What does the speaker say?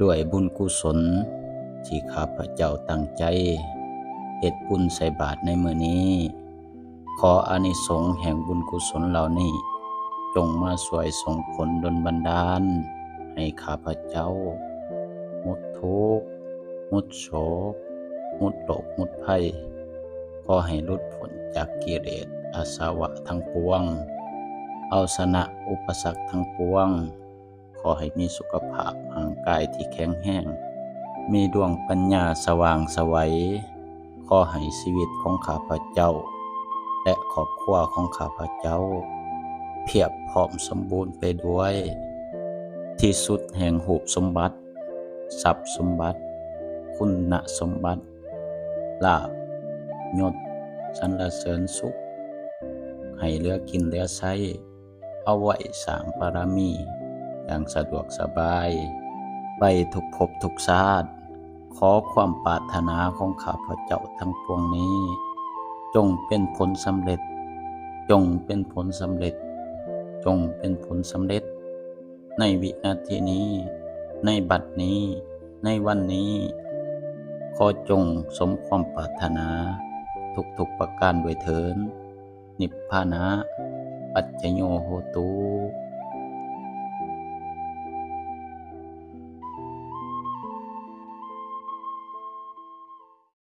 ด้วยบุญกุศลที่ข้าพเจ้าตั้งใจเฮ็ดบุญใส่บาตรในมื้อนี้ขออานิสงส์แห่งบุญกุศลเหล่านี้จงมาช่วยส่งผลดลบันดาลให้ข้าพเจ้าหมดทุกข์หมดโศกหมดโรคหมดภัยขอให้หลุดพ้นจากกิเลสอาสวะทั้งปวงเอาชนะอุปสรรคทั้งปวงขอให้มีสุขภาพร่างกายที่แข็งแรงมีดวงปัญญาสว่างไสวขอให้ชีวิตของข้าพเจ้าและครอบครัวของข้าพเจ้าเพียบพร้อมสมบูรณ์ไปด้วยที่สุดแห่งรูปสมบัติทรัพย์สมบัติคุณสมบัติลาภยศสรรเสริญสุขให้เหลือกินเหลือใช้เอาไว้สร้างบารมีอย่างสะดวกสบายไปทุกภพทุกชาติขอความปรารถนาของข้าพเจ้าทั้งปวงนี้จงเป็นผลสำเร็จจงเป็นผลสำเร็จจงเป็นผลสำเร็จในวินาทีนี้ในบัดนี้ในวันนี้ขอจงสมความปรารถนาทุกประการด้วยเถิดนิพพานะปัจจโยโหตุ